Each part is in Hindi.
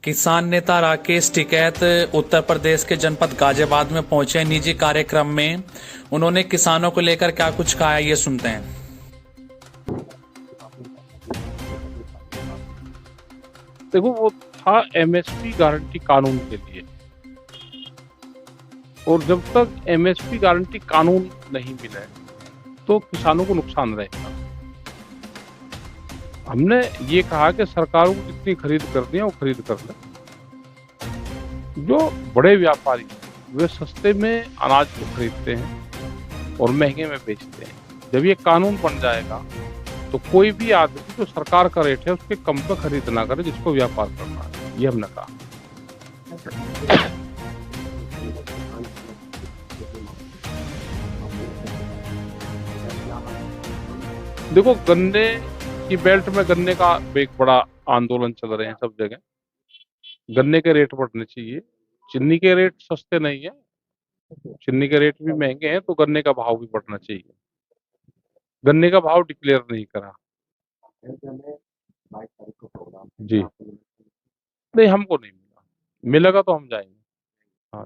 किसान नेता राकेश टिकैत उत्तर प्रदेश के जनपद गाजियाबाद में पहुंचे निजी कार्यक्रम में। उन्होंने किसानों को लेकर क्या कुछ कहा है, ये सुनते हैं। देखो, वो था एमएसपी गारंटी कानून के लिए, और जब तक एमएसपी गारंटी कानून नहीं मिले तो किसानों को नुकसान रहेगा। हमने ये कहा कि सरकारों को जितनी खरीद करनी है वो खरीद कर ले। जो बड़े व्यापारी वे सस्ते में अनाज को खरीदते हैं और महंगे में बेचते हैं। जब ये कानून बन जाएगा तो कोई भी आदमी जो सरकार का रेट है उसके कम पे खरीद ना करे, जिसको व्यापार करना है। ये हमने कहा। देखो, गन्ने की बेल्ट में गन्ने का एक बड़ा आंदोलन चल रहे हैं सब जगह। गन्ने के रेट बढ़ने चाहिए। चीनी के रेट सस्ते नहीं है, चीनी के रेट भी महंगे हैं, तो गन्ने का भाव भी बढ़ना चाहिए। गन्ने का भाव डिक्लेयर नहीं करा जी, नहीं, हमको नहीं मिला। मिलेगा तो हम जाएंगे। हाँ,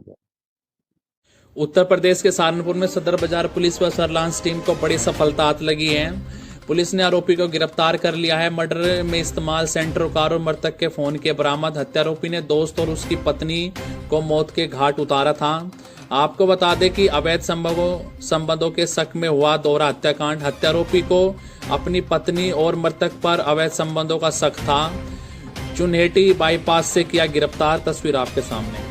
उत्तर प्रदेश के सहारनपुर में सदर बाजार पुलिस व सर्विलांस टीम को बड़ी सफलता हाथ लगी है। पुलिस ने आरोपी को गिरफ्तार कर लिया है। मर्डर में इस्तेमाल सेंट्रो कार और मृतक के फोन के बरामद। हत्यारोपी ने दोस्त और उसकी पत्नी को मौत के घाट उतारा था। आपको बता दें कि अवैध संबंधों के शक में हुआ दोहरा हत्याकांड। हत्यारोपी को अपनी पत्नी और मृतक पर अवैध संबंधों का शक था। चुनहेटी बाईपास से किया गिरफ्तार। तस्वीर आपके सामने।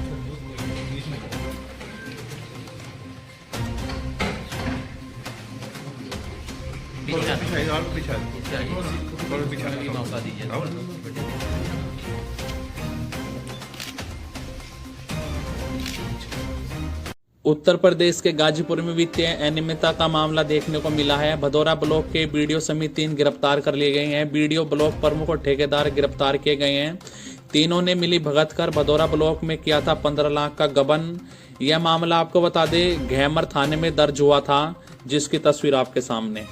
उत्तर प्रदेश के गाजीपुर में वित्तीय अनियमितता का मामला देखने को मिला है। भदौरा ब्लॉक के बीडीओ समेत 3 गिरफ्तार कर लिए गए हैं। बीडीओ, ब्लॉक प्रमुख और ठेकेदार गिरफ्तार किए गए हैं। तीनों ने मिली भगत कर भदौरा ब्लॉक में किया था 15 लाख का गबन। यह मामला आपको बता दें घेमर थाने में दर्ज हुआ था, जिसकी तस्वीर आपके सामने।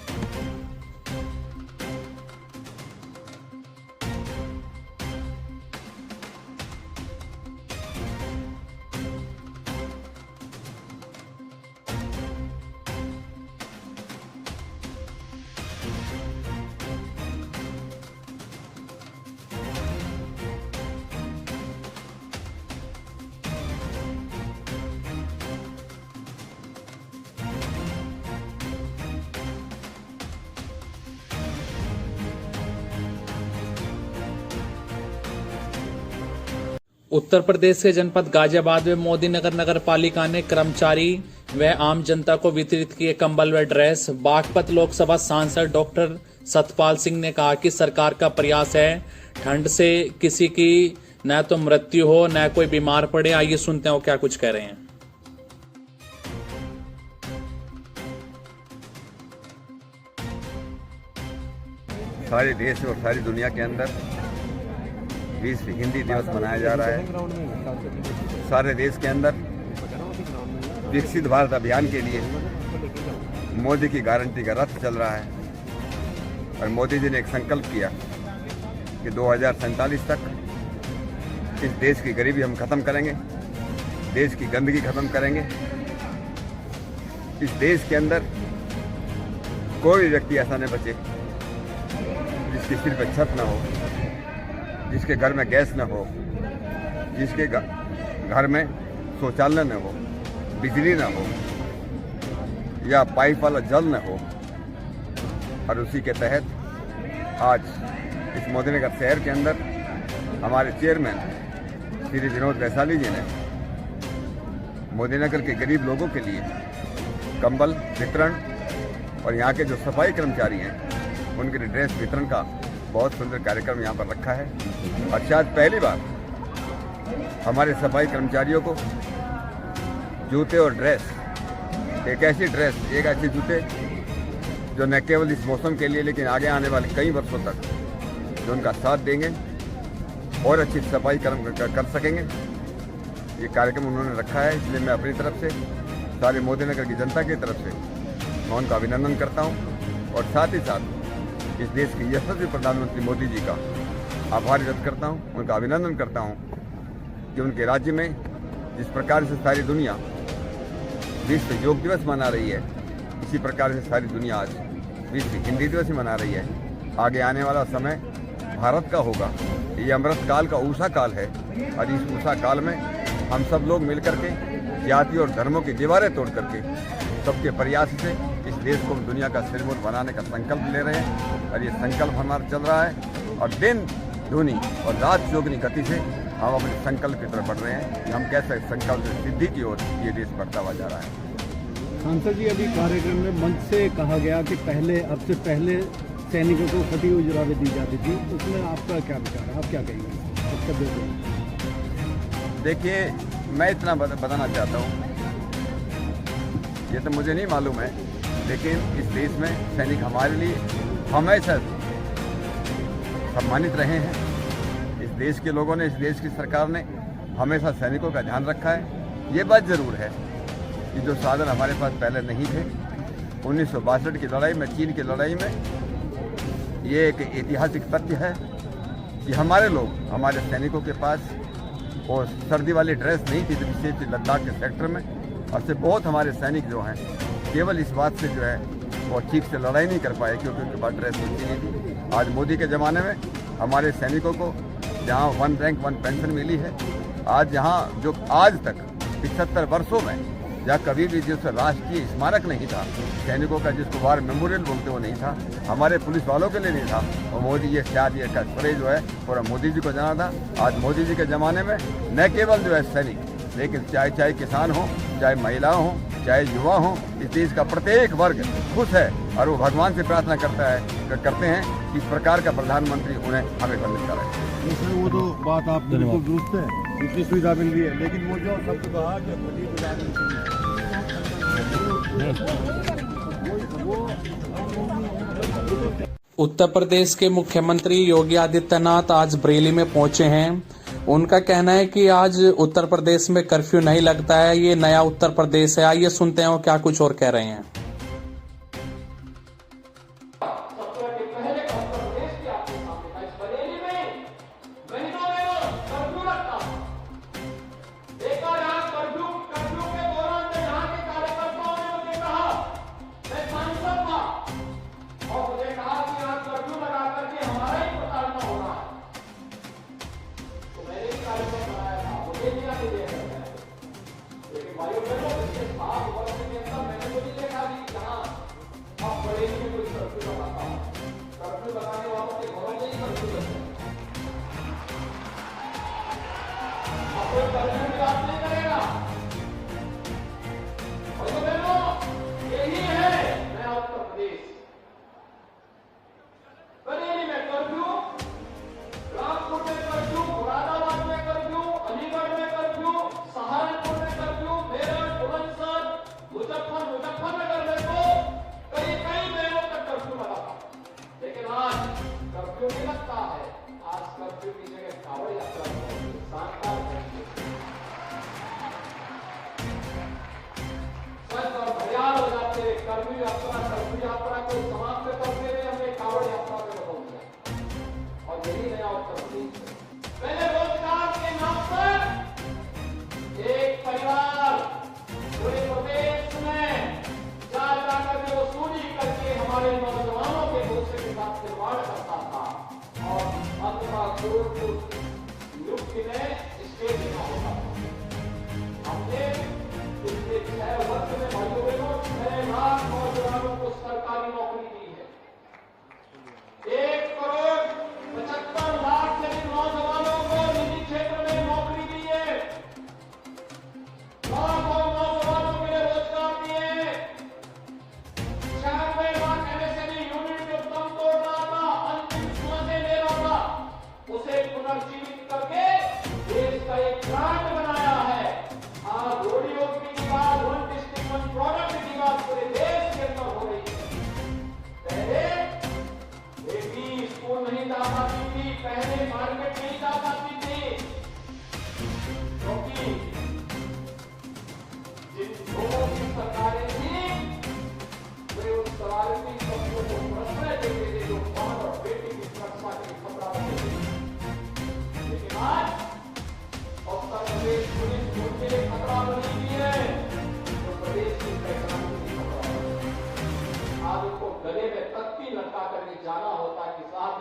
उत्तर प्रदेश के जनपद गाजियाबाद में मोदी नगर नगर पालिका ने कर्मचारी व आम जनता को वितरित किए कंबल व ड्रेस। बागपत लोकसभा सांसद डॉक्टर सतपाल सिंह ने कहा कि सरकार का प्रयास है ठंड से किसी की न तो मृत्यु हो न कोई बीमार पड़े। आइए सुनते हैं वो क्या कुछ कह रहे हैं। सारे देश और सारी दुनिया के अंदर विश्व हिंदी दिवस मनाया जा रहा है। सारे देश के अंदर विकसित भारत अभियान के लिए मोदी की गारंटी का रथ चल रहा है। और मोदी जी ने एक संकल्प किया कि 2047 तक इस देश की गरीबी हम खत्म करेंगे, देश की गंदगी खत्म करेंगे। इस देश के अंदर कोई व्यक्ति ऐसा न बचे जिसके सिर पर छत न हो, जिसके घर में गैस न हो, जिसके घर में शौचालय न हो, बिजली न हो या पाइप वाला जल न हो। और उसी के तहत आज इस मोदीनगर शहर के अंदर हमारे चेयरमैन श्री विनोद वैशाली जी ने मोदीनगर के गरीब लोगों के लिए कंबल वितरण और यहाँ के जो सफाई कर्मचारी हैं उनके लिए ड्रेस वितरण का बहुत सुंदर कार्यक्रम यहाँ पर रखा है। और शायद पहली बार हमारे सफाई कर्मचारियों को जूते और ड्रेस, एक ऐसी ड्रेस, एक ऐसे जूते जो न केवल इस मौसम के लिए लेकिन आगे आने वाले कई वर्षों तक जो उनका साथ देंगे और अच्छी सफाई कर सकेंगे। ये कार्यक्रम उन्होंने रखा है, इसलिए मैं अपनी तरफ से सारे मोदीनगर की जनता की तरफ से मैं उनका अभिनंदन करता हूँ और साथ ही साथ इस देश के यशस्वी प्रधानमंत्री मोदी जी का आभार व्यक्त करता हूँ, उनका अभिनंदन करता हूँ कि उनके राज्य में जिस प्रकार से सारी दुनिया विश्व योग दिवस मना रही है, इसी प्रकार से सारी दुनिया आज विश्व हिंदी दिवस ही मना रही है। आगे आने वाला समय भारत का होगा। ये अमृत काल का ऊषा काल है और इस ऊषा काल में हम सब लोग मिलकर के जाति और धर्मों की दीवारें तोड़ करके सबके प्रयास से इस देश को दुनिया का सिरमौर बनाने का संकल्प ले रहे हैं और ये संकल्प हमारा चल रहा है और दिन दूनी और रात चौगुनी गति से हम अपने संकल्प की तरफ बढ़ रहे हैं कि हम कैसे संकल्प से सिद्धि की ओर ये देश बढ़ता हुआ जा रहा है। सांसद जी, अभी कार्यक्रम में मंच से कहा गया कि अब से पहले सैनिकों को फटी हुई जुराबें दी जाती थी, उसमें आपका क्या विचार है? आप क्या कहेंगे? देखिए, मैं इतना बताना चाहता हूँ, ये तो मुझे नहीं मालूम है, लेकिन इस देश में सैनिक हमारे लिए हमेशा सम्मानित रहे हैं। इस देश के लोगों ने, इस देश की सरकार ने हमेशा सैनिकों का ध्यान रखा है। ये बात जरूर है कि जो साधन हमारे पास पहले नहीं थे, 1962 की लड़ाई में, चीन की लड़ाई में, ये एक ऐतिहासिक तथ्य है कि हमारे लोग, हमारे सैनिकों के पास वो सर्दी वाली ड्रेस नहीं थी, विशेष लद्दाख के सेक्टर में, और से बहुत हमारे सैनिक जो हैं केवल इस बात से जो है वो ठीक से लड़ाई नहीं कर पाए क्योंकि उनके पास ड्रेस होती नहीं थी। आज मोदी के ज़माने में हमारे सैनिकों को जहाँ 1 रैंक 1 पेंशन मिली है, आज जहाँ जो आज तक 75 वर्षों में जहाँ कभी भी जिससे राष्ट्रीय स्मारक नहीं था, सैनिकों का जिसको वार मेमोरियल बोलते वो नहीं था, हमारे पुलिस वालों के लिए नहीं था, और मोदी ये शायद ये का श्रेय जो है पूरा मोदी जी को जाना था। आज मोदी जी के ज़माने में न केवल जो है सैनिक, लेकिन चाहे किसान हो, चाहे महिला हो, चाहे युवा हो, इस देश का प्रत्येक वर्ग खुश है और वो भगवान से प्रार्थना करते हैं कि इस प्रकार का प्रधानमंत्री उन्हें हमेशा मिलता रहे। सर, वो तो बात आप बिल्कुल दुरुस्त है, इतनी सुविधा मिल रही है, लेकिन वो जो शब्द कहा कि उत्तर प्रदेश के मुख्यमंत्री योगी आदित्यनाथ आज बरेली में पहुंचे हैं। उनका कहना है कि आज उत्तर प्रदेश में कर्फ्यू नहीं लगता है, ये नया उत्तर प्रदेश है। आइए सुनते हैं वो क्या कुछ और कह रहे हैं।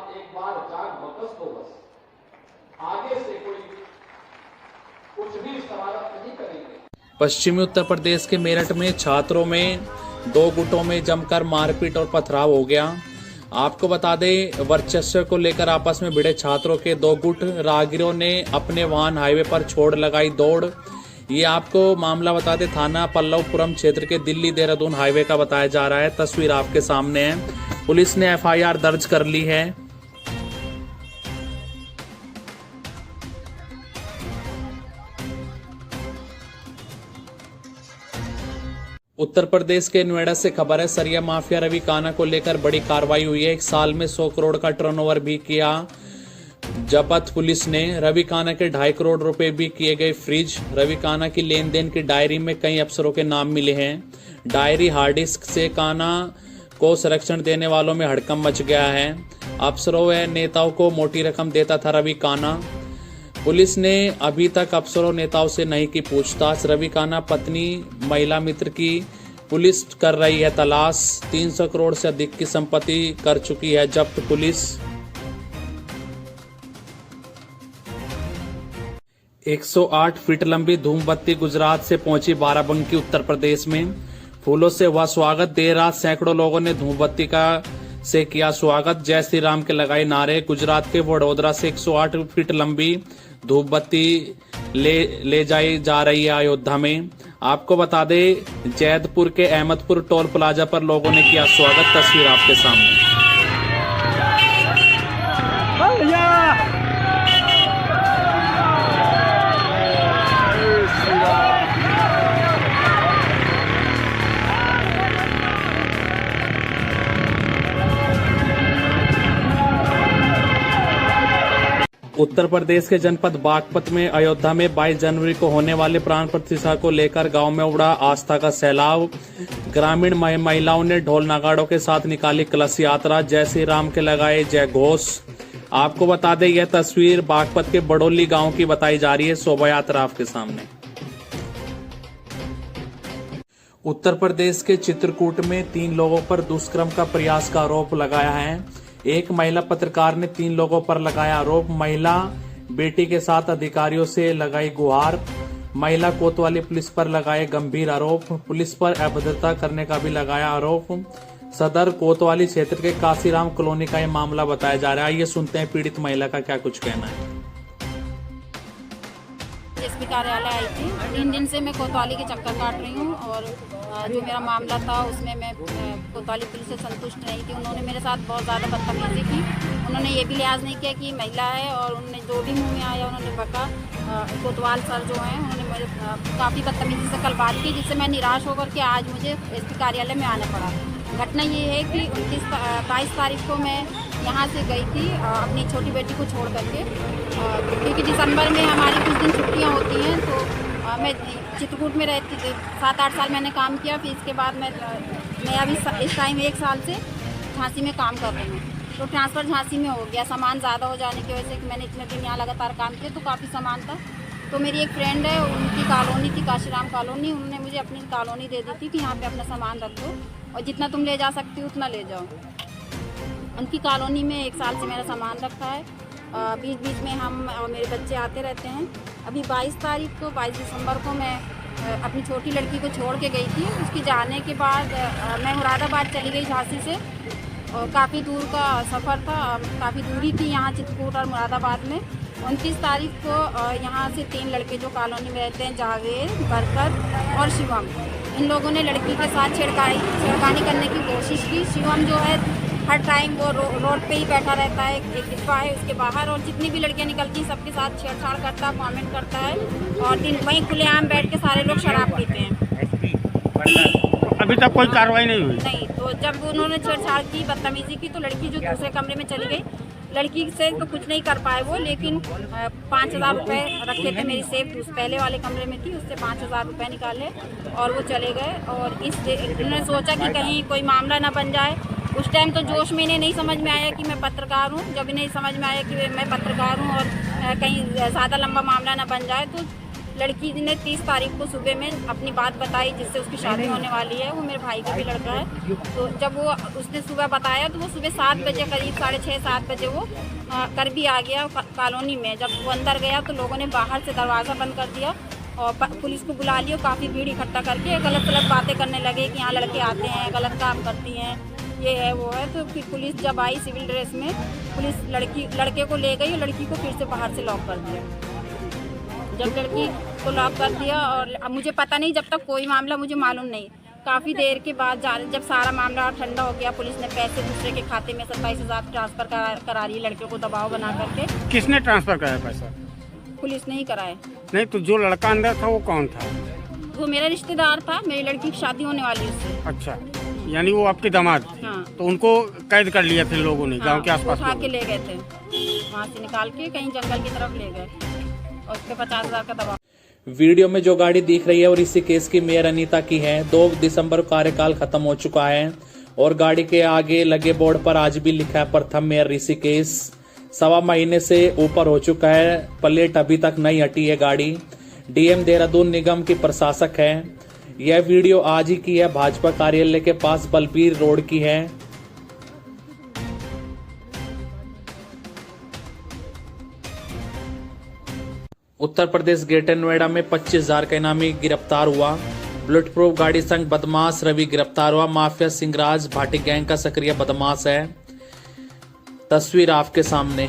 आप एक बार जाग वापस दो, बस आगे से कोई कुछ भी शरारत नहीं करेंगे। पश्चिमी उत्तर प्रदेश के मेरठ में छात्रों में दो गुटों में जमकर मारपीट और पथराव हो गया। आपको बता दें, वर्चस्व को लेकर आपस में भिड़े छात्रों के दो गुट, राहगीरों ने अपने वाहन हाईवे पर छोड़ लगाई दौड़। ये आपको मामला बता दें, थाना पल्लवपुरम क्षेत्र के दिल्ली देहरादून हाईवे का बताया जा रहा है। तस्वीर आपके सामने है। पुलिस ने एफआईआर दर्ज कर ली है। उत्तर प्रदेश के नोएडा से खबर है। सरिया माफिया रवि काना को लेकर बड़ी कार्रवाई हुई है। एक साल में 100 करोड़ का टर्नओवर भी किया जब्त पुलिस ने। रवि काना के 2.5 करोड़ रुपए भी किए गए फ्रीज। रवि काना की लेन देन की डायरी में कई अफसरों के नाम मिले हैं। डायरी हार्ड डिस्क से काना को संरक्षण देने वालों में हड़कंप मच गया है। अफसरों व नेताओं को मोटी रकम देता था रवि काना। पुलिस ने अभी तक अफसरों नेताओं से नहीं की पूछताछ। रवि काना पत्नी महिला मित्र की पुलिस कर रही है तलाश। 300 करोड़ से अधिक की संपत्ति कर चुकी है जब्त पुलिस। 108 फीट लंबी धूमबत्ती गुजरात से पहुंची बाराबंकी उत्तर प्रदेश में। फूलों से हुआ स्वागत। देर रात सैकड़ों लोगों ने धूमबत्ती से किया स्वागत। जय श्री राम के लगाए नारे। गुजरात के वडोदरा से 108 फीट लंबी धूपबत्ती ले जाई जा रही है अयोध्या में। आपको बता दें, जैदपुर के अहमदपुर टोल प्लाजा पर लोगों ने किया स्वागत। तस्वीर आपके सामने। उत्तर प्रदेश के जनपद बागपत में अयोध्या में 22 जनवरी को होने वाले प्राण प्रतिष्ठा को लेकर गांव में उड़ा आस्था का सैलाब। ग्रामीण महिलाओं ने ढोल नगाड़ों के साथ निकाली कलश यात्रा। जय श्री राम के लगाए जय घोष। आपको बता दें, यह तस्वीर बागपत के बड़ोली गांव की बताई जा रही है। शोभा यात्रा आपके सामने। उत्तर प्रदेश के चित्रकूट में 3 लोगों पर दुष्कर्म का प्रयास का आरोप लगाया है। एक महिला पत्रकार ने 3 लोगों पर लगाया आरोप। महिला बेटी के साथ अधिकारियों से लगाई गुहार। महिला कोतवाली पुलिस पर लगाए गंभीर आरोप। पुलिस पर अभद्रता करने का भी लगाया आरोप। सदर कोतवाली क्षेत्र के काशीराम कॉलोनी का यह मामला बताया जा रहा है। ये सुनते हैं पीड़ित महिला का क्या कुछ कहना है। एसपी कार्यालय आई थी। 3 दिन से मैं कोतवाली के चक्कर काट रही हूँ और जो मेरा मामला था उसमें मैं कोतवाली पुलिस से संतुष्ट नहीं थी। उन्होंने मेरे साथ बहुत ज़्यादा बदतमीजी की। उन्होंने ये भी लिहाज नहीं किया कि महिला है, और उन्होंने जो भी मुँह में आया उन्होंने बका। कोतवाल सर जो हैं उन्होंने मुझे काफ़ी बदतमीजी से कल बात की, जिससे मैं निराश होकर के आज मुझे एसपी कार्यालय में आना पड़ा। घटना ये है कि 22 तारीख को मैं यहाँ से गई थी अपनी छोटी बेटी को छोड़ करके, क्योंकि दिसंबर में हमारी कुछ दिन छुट्टियाँ होती हैं। तो मैं चित्रकूट में रहती थी। 7-8 साल मैंने काम किया। फिर इसके बाद मैं अभी इस टाइम 1 साल से झांसी में काम कर रही हूँ। तो ट्रांसफ़र झांसी में हो गया। सामान ज़्यादा हो जाने की वजह से कि मैंने इतने दिन यहाँ लगातार काम किया तो काफ़ी सामान था। तो मेरी एक फ्रेंड है, उनकी कॉलोनी थी काशीराम कॉलोनी। उन्होंने मुझे अपनी कॉलोनी दे दी थी कि यहाँ पे अपना सामान रख दो और जितना तुम ले जा सकती हो उतना ले जाओ। उनकी कॉलोनी में 1 साल से मेरा सामान रखा है। बीच बीच में हम और मेरे बच्चे आते रहते हैं। अभी 22 दिसंबर को मैं अपनी छोटी लड़की को छोड़ के गई थी। उसकी जाने के बाद मैं मुरादाबाद चली गई झांसी से, और काफ़ी दूर का सफ़र था, काफ़ी दूरी थी यहाँ चित्रकूट और मुरादाबाद में। 29 तारीख को यहाँ से 3 लड़के जो कॉलोनी में रहते हैं, जावेद, बरकत और शिवम, इन लोगों ने लड़की के साथ छेड़खानी करने की कोशिश की। शिवम जो है हर टाइम वो रोड पे ही बैठा रहता है, एक डिब्बा है उसके बाहर, और जितनी भी लड़कियां निकलती हैं सबके साथ छेड़छाड़ करता है, कमेंट करता है, और दिन वहीं खुलेआम बैठ के सारे लोग शराब पीते हैं। अभी तक कोई कार्रवाई नहीं हुई? नहीं। तो जब उन्होंने छेड़छाड़ की, बदतमीजी की, तो लड़की जो दूसरे कमरे में चली गई। लड़की से तो कुछ नहीं कर पाए वो, लेकिन 5,000 रुपये रखे थे मेरी सेफ उस पहले वाले कमरे में थी, उससे 5,000 रुपये निकाले और वो चले गए। और उन्होंने सोचा कि कहीं कोई मामला ना बन जाए। उस टाइम तो जोश में इन्हें नहीं समझ में आया कि मैं पत्रकार हूँ। जब इन्हें समझ में आया कि मैं पत्रकार हूँ और कहीं ज़्यादा लंबा मामला ना बन जाए, तो लड़की ने 30 तारीख को सुबह में अपनी बात बताई जिससे उसकी शादी होने वाली है, वो मेरे भाई का भी लड़का है। तो जब वो उसने सुबह बताया तो वो सुबह 7 बजे करीब 6:30-7 बजे वो कर भी आ गया कॉलोनी में। जब वो अंदर गया तो लोगों ने बाहर से दरवाज़ा बंद कर दिया और पुलिस को बुला लिया। काफ़ी भीड़ इकट्ठा करके गलत बातें करने लगे कि यहाँ लड़के आते हैं, गलत काम करती हैं, ये है वो है। तो फिर पुलिस जब आई सिविल ड्रेस में, पुलिस लड़के को ले गई और लड़की को फिर से बाहर से लॉक कर दिया। जब लड़की को लॉक कर दिया और अब मुझे पता नहीं, जब तक कोई मामला मुझे मालूम नहीं। काफ़ी देर के बाद जब सारा मामला ठंडा हो गया, पुलिस ने पैसे दूसरे के खाते में 27,000 ट्रांसफ़र करा रही लड़के को दबाव बना करके। किसने ट्रांसफर कराया पैसा? पुलिस ने ही कराए। नहीं तो जो लड़का अंदर था वो कौन था? वो मेरा रिश्तेदार था, मेरी लड़की की शादी होने वाली उससे। अच्छा, यानी वो आपके दामाद? हाँ। तो उनको कैद कर लिया थे लोगों ने, गांव के आसपास? उठा के ले गए थे, वहाँ से निकाल के कहीं जंगल की तरफ ले गए और उस पर 50,000 का दबाव। वीडियो में जो गाड़ी दिख रही है और इसी केस की मेयर अनीता की है। 2 दिसंबर को कार्यकाल खत्म हो चुका है और गाड़ी के आगे लगे बोर्ड पर आज भी लिखा है प्रथम मेयर ऋषिकेश। 1.25 महीने से ऊपर हो चुका है, प्लेट अभी तक नहीं हटी है गाड़ी। डीएम देहरादून निगम की प्रशासक है। यह वीडियो आज ही की है, भाजपा कार्यालय के पास बलबीर रोड की है। उत्तर प्रदेश ग्रेटर नोएडा में 25,000 का इनामी गिरफ्तार हुआ। बुलेट प्रूफ गाड़ी संग बदमाश रवि गिरफ्तार हुआ। माफिया सिंगराज भाटी गैंग का सक्रिय बदमाश है। तस्वीर आपके सामने।